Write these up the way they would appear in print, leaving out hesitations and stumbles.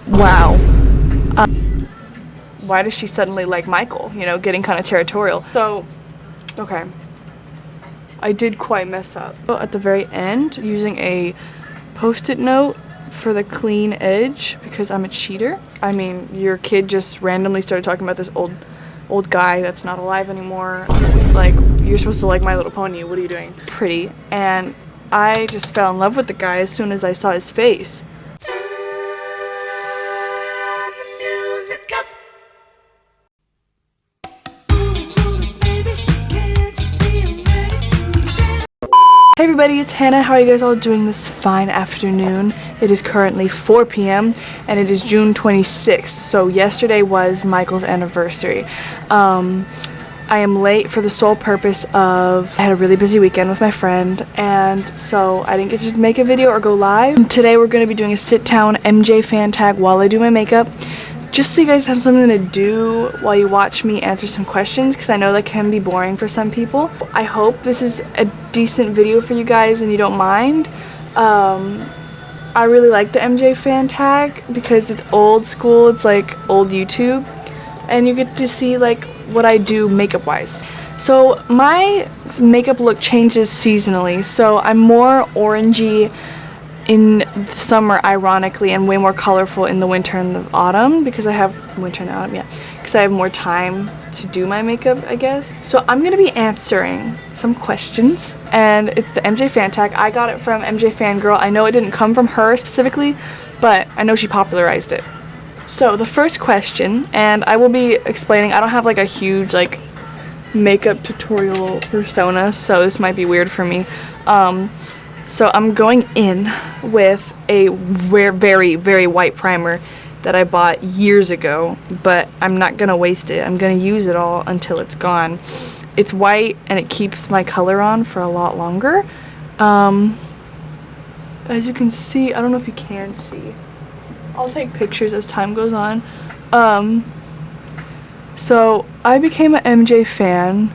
wow. Why does she suddenly like Michael? You know, getting kind of territorial. So, okay. I did quite mess up. At the very end, using a post-it note for the clean edge because I'm a cheater. I mean, your kid just randomly started talking about this old guy that's not alive anymore. Like, you're supposed to like My Little Pony. What are you doing? Pretty. And I just fell in love with the guy as soon as I saw his face. Hey everybody, it's Hannah. How are you guys all doing this fine afternoon? It is currently 4 p.m. and it is June 26th, so yesterday was Michael's anniversary. I am late for the sole purpose of I had a really busy weekend with my friend, and so I didn't get to make a video or go live. And today we're going to be doing a sit-down MJ fan tag while I do my makeup, just so you guys have something to do while you watch me answer some questions, because I know that can be boring for some people. I hope this is a decent video for you guys and you don't mind. I really like the MJ fan tag because it's old school, it's like old YouTube, and you get to see like what I do makeup wise. So my makeup look changes seasonally, so I'm more orangey in the summer, ironically, and way more colorful in the winter and the autumn, because I have because I have more time to do my makeup, I guess. So I'm gonna be answering some questions, and it's the MJ fan tag. I got it from MJ Fangirl. I know it didn't come from her specifically, but I know she popularized it. So the first question, and I will be explaining, I don't have like a huge like makeup tutorial persona, so this might be weird for me. So I'm going in with a very, very white primer that I bought years ago, but I'm not gonna waste it. I'm gonna use it all until it's gone. It's white and it keeps my color on for a lot longer. As you can see, I don't know if you can see. I'll take pictures as time goes on. So I became an MJ fan.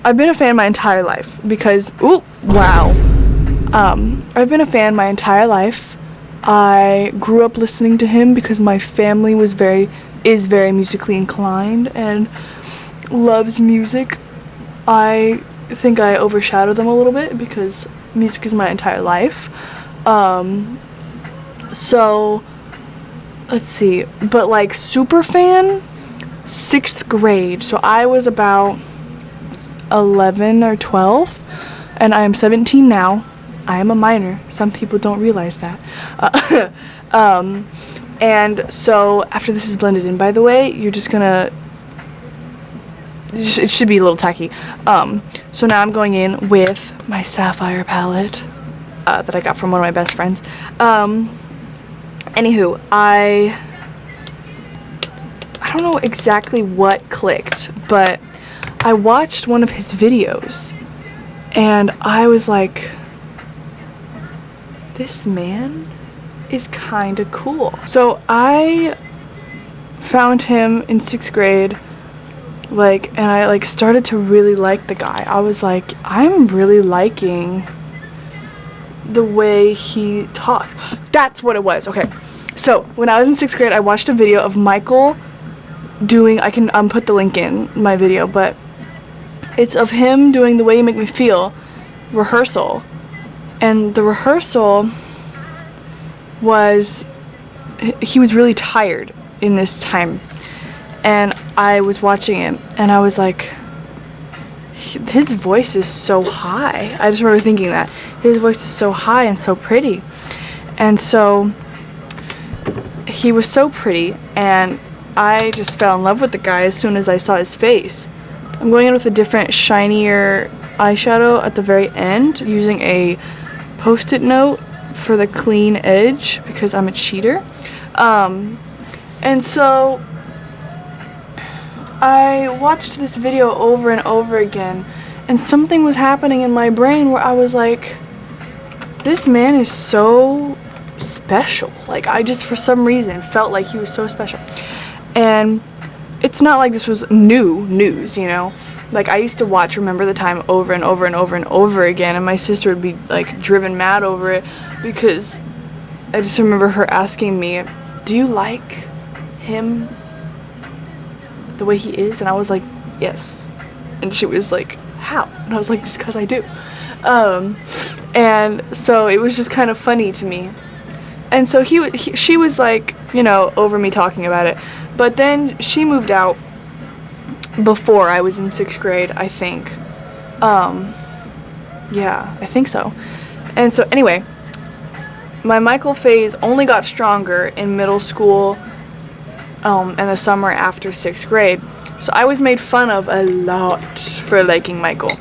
I've been a fan my entire life because, ooh, wow. I've been a fan my entire life. I grew up listening to him because my family is very musically inclined and loves music. I think I overshadow them a little bit because music is my entire life. So let's see, but like super fan, 6th grade. So I was about 11 or 12 and I am 17 now. I am a minor. Some people don't realize that. And so after this is blended in, by the way, you're just gonna, it should be a little tacky. So now I'm going in with my Sapphire palette that I got from one of my best friends. Anywho, I don't know exactly what clicked, but I watched one of his videos and I was like, this man is kind of cool. So I found him in 6th grade, like, and I like started to really like the guy. I was like, I'm really liking the way he talks. That's what it was. Okay, so when I was in 6th grade, I watched a video of Michael doing, I can put the link in my video, but it's of him doing The Way You Make Me Feel rehearsal. And the rehearsal was, he was really tired in this time. And I was watching it and I was like, his voice is so high. I just remember thinking that. His voice is so high and so pretty. And so he was so pretty and I just fell in love with the guy as soon as I saw his face. I'm going in with a different, shinier eyeshadow at the very end, using a post-it note for the clean edge because I'm a cheater. And so I watched this video over and over again, and something was happening in my brain where I was like, this man is so special. Like, I just for some reason felt like he was so special. And it's not like this was new news, you know. Like, I used to watch Remember the Time over and over and over and over again, and my sister would be like driven mad over it because I just remember her asking me do you like him the way he is? And I was like, yes. And she was like, how? And I was like, just because I do. And so it was just kind of funny to me. And so she was like, you know, over me talking about it. But then she moved out before I was in 6th grade, I think. Yeah, I think so. And so anyway, my Michael phase only got stronger in middle school and the summer after 6th grade. So I was made fun of a lot for liking Michael.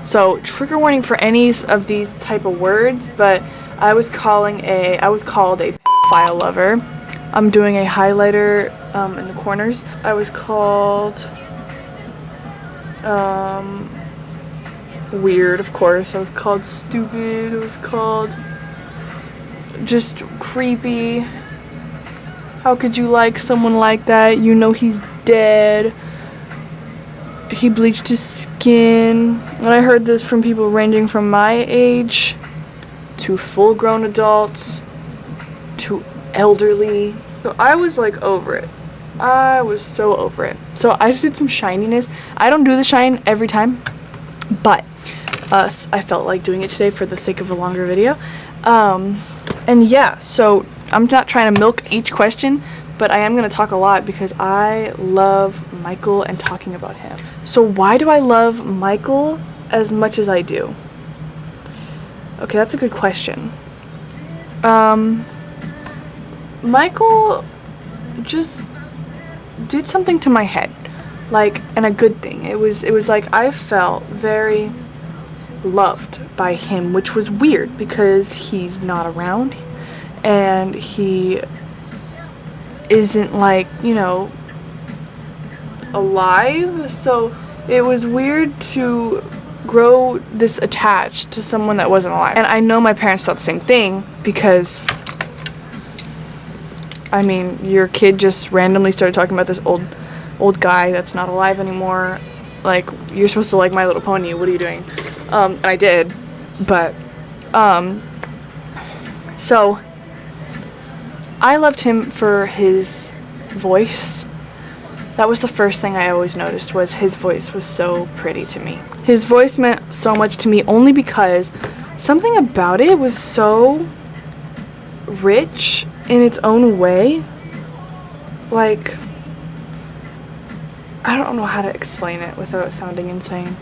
So trigger warning for any of these type of words, but I was called a file lover. I'm doing a highlighter in the corners. I was called weird, of course. I was called stupid. I was called just creepy. How could you like someone like that? You know he's dead. He bleached his skin. And I heard this from people ranging from my age to full-grown adults to elderly. So I was like over it. I was so over it. So I just did some shininess. I don't do the shine every time, but I felt like doing it today for the sake of a longer video. And yeah, so I'm not trying to milk each question, but I am going to talk a lot because I love Michael and talking about him. So why do I love Michael as much as I do? Okay, that's a good question. Michael just did something to my head, like, and a good thing. It was like I felt very loved by him, which was weird because he's not around and he isn't, like, you know, alive. So it was weird to grow this attached to someone that wasn't alive. And I know my parents thought the same thing because, I mean, your kid just randomly started talking about this old guy that's not alive anymore. Like, you're supposed to like My Little Pony. What are you doing? And I did. But, so I loved him for his voice. That was the first thing I always noticed, was his voice was so pretty to me. His voice meant so much to me only because something about it was so rich in its own way. Like, I don't know how to explain it without sounding insane,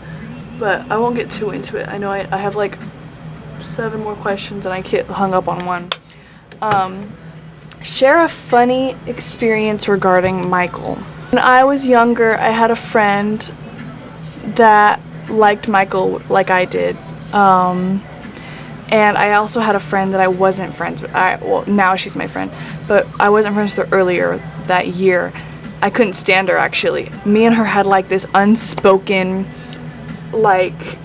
but I won't get too into it. I know I have like 7 more questions and I get hung up on one. Share a funny experience regarding Michael. When I was younger, I had a friend that liked Michael like I did. And I also had a friend that I wasn't friends with. Well, now she's my friend, but I wasn't friends with her earlier that year. I couldn't stand her, actually. Me and her had like this unspoken, like,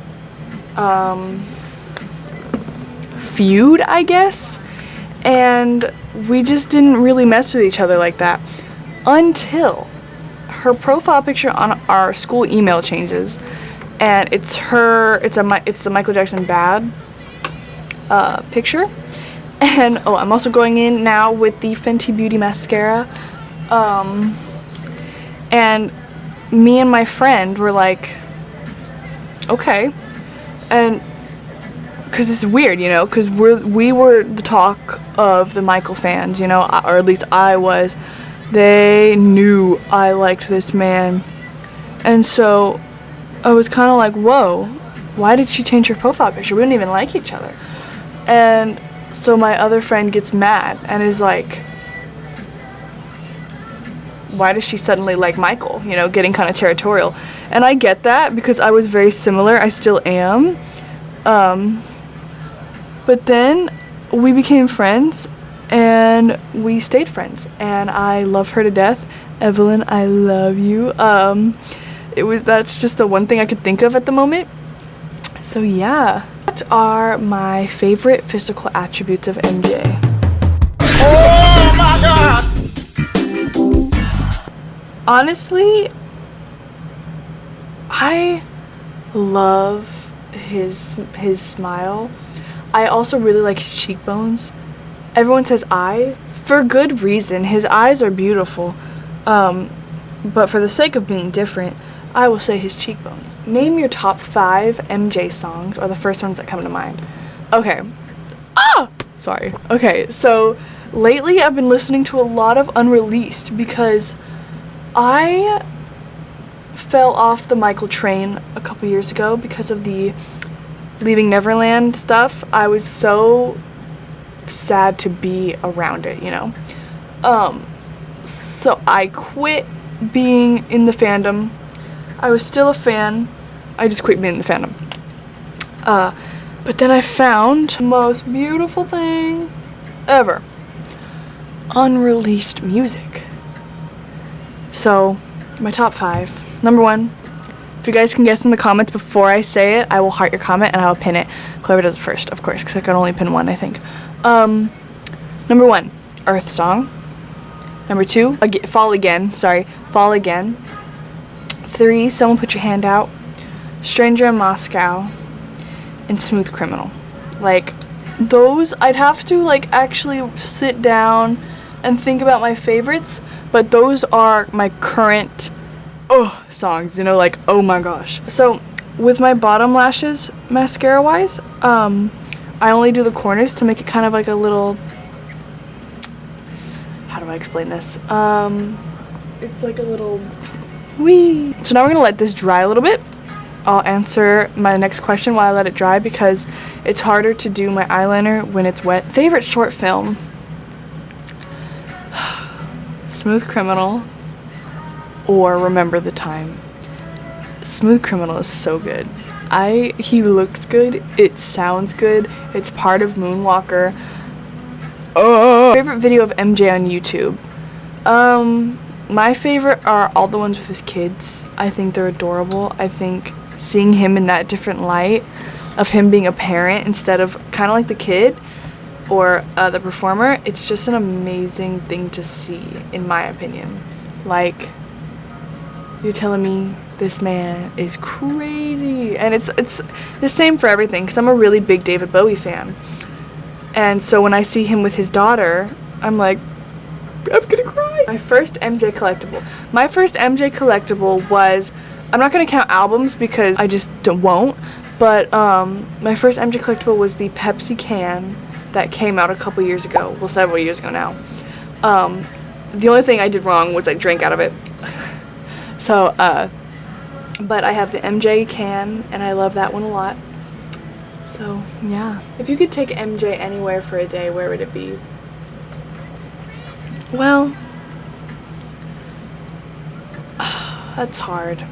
feud, I guess. And we just didn't really mess with each other like that until her profile picture on our school email changes, and it's the Michael Jackson Bad picture. And oh, I'm also going in now with the Fenty Beauty mascara. And me and my friend were like, okay, and because it's weird, you know, because we were the talk of the Michael fans, you know, or at least I was. They knew I liked this man, and so I was kind of like, whoa, why did she change her profile picture? We didn't even like each other. And so my other friend gets mad and is like, why does she suddenly like Michael? You know, getting kind of territorial. And I get that because I was very similar. I still am. But then we became friends and we stayed friends, and I love her to death. Evelyn, I love you. That's just the one thing I could think of at the moment. So yeah. What are my favorite physical attributes of MJ? Oh my God! Honestly, I love his smile. I also really like his cheekbones. Everyone says eyes, for good reason. His eyes are beautiful. But for the sake of being different, I will say his cheekbones. Name your top 5 MJ songs, or the first ones that come to mind. Okay. Sorry. Okay, so lately I've been listening to a lot of unreleased because I fell off the Michael train a couple years ago because of the Leaving Neverland stuff. I was so sad to be around it, you know. So I quit being in the fandom. I was still a fan. I just quit being in the fandom. But then I found the most beautiful thing ever. Unreleased music. So, my top 5. Number 1. If you guys can guess in the comments before I say it, I will heart your comment and I will pin it. Whoever does it first, of course, because I can only pin one, I think. Number 1, Earth Song. Number 2, Fall Again. 3, Someone Put Your Hand Out. Stranger in Moscow. And Smooth Criminal. Like, those, I'd have to, like, actually sit down and think about my favorites, but those are my current songs, you know, like, oh my gosh. So, with my bottom lashes, mascara-wise, I only do the corners to make it kind of like a little, how do I explain this? It's like a little wee. So now we're gonna let this dry a little bit. I'll answer my next question while I let it dry because it's harder to do my eyeliner when it's wet. Favorite short film? Smooth Criminal or Remember the Time. Smooth Criminal is so good. He looks good, it sounds good, it's part of Moonwalker. Favorite video of MJ on YouTube? My favorite are all the ones with his kids. I think they're adorable. I think seeing him in that different light of him being a parent instead of kind of like the kid or the performer, it's just an amazing thing to see, in my opinion. Like, you're telling me this man is crazy, and it's the same for everything, because I'm a really big David Bowie fan, and so when I see him with his daughter, I'm like, I'm gonna cry. My first MJ collectible was, I'm not gonna count albums because I just won't, but my first MJ collectible was the Pepsi can that came out a couple years ago, well, several years ago now. The only thing I did wrong was I drank out of it. So, but I have the MJ can, and I love that one a lot. So, yeah. If you could take MJ anywhere for a day, where would it be? Well, that's hard.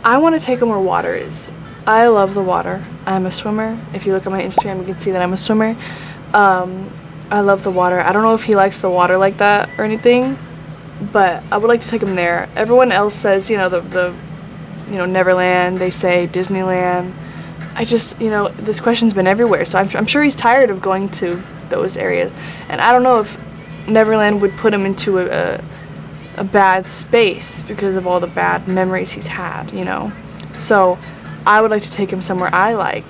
I want to take him where water is. I love the water. I'm a swimmer. If you look at my Instagram, you can see that I'm a swimmer. I love the water. I don't know if he likes the water like that or anything, but I would like to take him there. Everyone else says, you know, the Neverland. They say Disneyland. I just, you know, this question's been everywhere, so I'm sure he's tired of going to those areas. And I don't know if Neverland would put him into a bad space because of all the bad memories he's had, you know. So I would like to take him somewhere I like,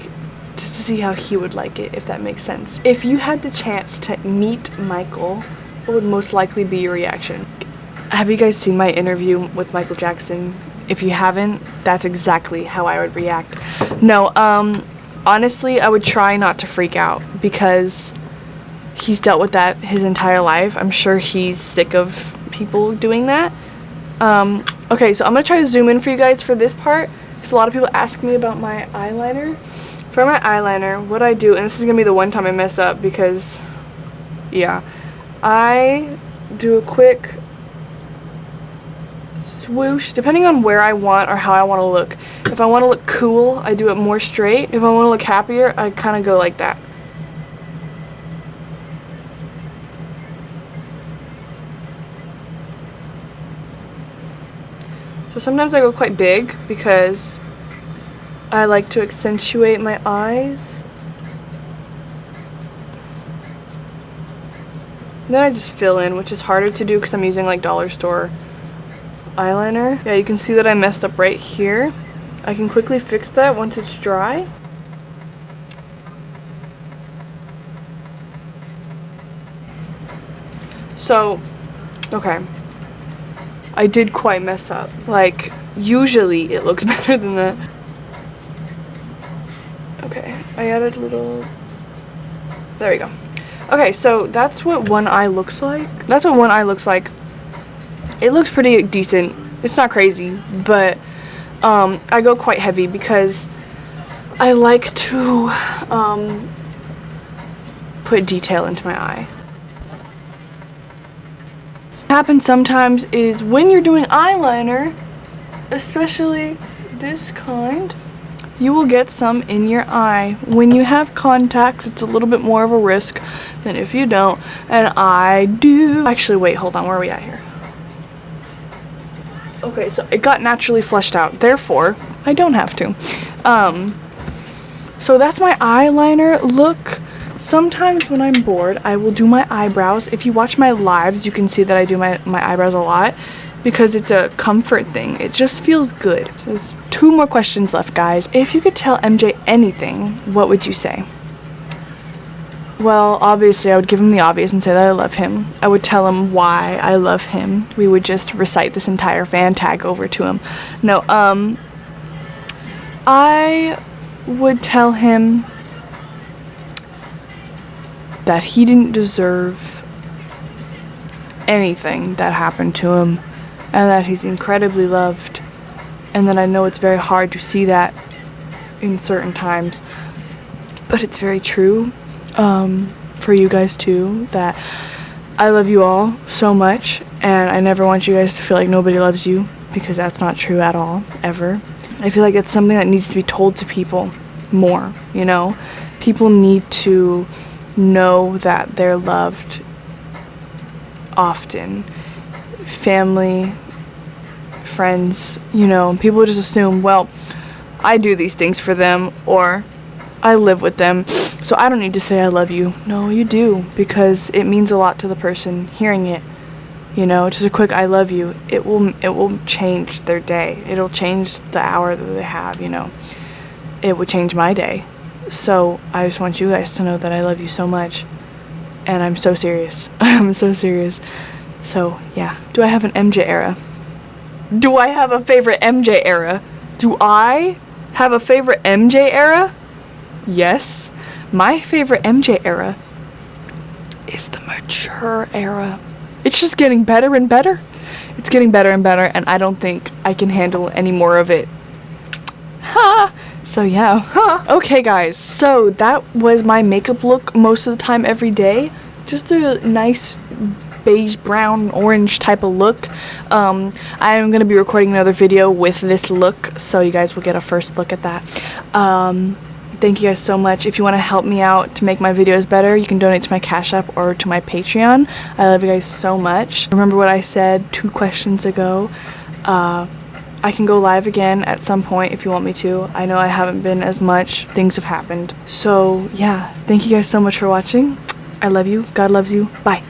just to see how he would like it, if that makes sense. If you had the chance to meet Michael, what would most likely be your reaction? Have you guys seen my interview with Michael Jackson? If you haven't, that's exactly how I would react. No, honestly, I would try not to freak out because he's dealt with that his entire life. I'm sure he's sick of people doing that. Okay, so I'm gonna try to zoom in for you guys for this part because a lot of people ask me about my eyeliner. For my eyeliner, what I do, and this is gonna be the one time I mess up because, yeah, I do a quick swoosh depending on where I want or how I want to look. If I want to look cool, I do it more straight. If I want to look happier, I kind of go like that. So sometimes I go quite big because I like to accentuate my eyes. Then I just fill in, which is harder to do because I'm using like dollar store eyeliner. Yeah, you can see that I messed up right here. I can quickly fix that once it's dry. So, okay. I did quite mess up. Like, usually it looks better than that. Okay, I added a little... There we go. Okay, so that's what one eye looks like. That's what one eye looks like. It looks pretty decent. It's not crazy, but I go quite heavy because I like to put detail into my eye. What happens sometimes is when you're doing eyeliner, especially this kind, you will get some in your eye. When you have contacts, it's a little bit more of a risk than if you don't, and I do. Actually, wait, hold on, where are we at here? Okay, so it got naturally flushed out, therefore I don't have to. So that's my eyeliner look. Sometimes when I'm bored, I will do my eyebrows. If you watch my lives, you can see that I do my eyebrows a lot because it's a comfort thing. It just feels good. There's 2 more questions left, guys. If you could tell MJ anything, what would you say? Well, obviously, I would give him the obvious and say that I love him. I would tell him why I love him. We would just recite this entire fan tag over to him. No, I would tell him that he didn't deserve anything that happened to him, and that he's incredibly loved, and that I know it's very hard to see that in certain times, but it's very true. For you guys too, that I love you all so much, and I never want you guys to feel like nobody loves you, because that's not true at all, ever. I feel like it's something that needs to be told to people more, you know? People need to know that they're loved often. Family, friends, you know, people just assume, well, I do these things for them, or I live with them, so I don't need to say I love you. No, you do, because it means a lot to the person hearing it. You know, just a quick I love you, it will change their day. It'll change the hour that they have, you know. It would change my day. So I just want you guys to know that I love you so much, and I'm so serious. I'm so serious. So yeah, do I have an MJ era? Do I have a favorite MJ era? Do I have a favorite MJ era? Yes. My favorite MJ era is the mature era. It's just getting better and better. It's getting better and better, and I don't think I can handle any more of it. Ha! So yeah. Ha! Okay guys, so that was my makeup look most of the time every day. Just a nice beige, brown, orange type of look. I'm gonna be recording another video with this look, so you guys will get a first look at that. Thank you guys so much. If you want to help me out to make my videos better, you can donate to my Cash App or to my Patreon. I love you guys so much. Remember what I said 2 questions ago. I can go live again at some point if you want me to. I know I haven't been as much. Things have happened. So yeah, thank you guys so much for watching. I love you. God loves you. Bye.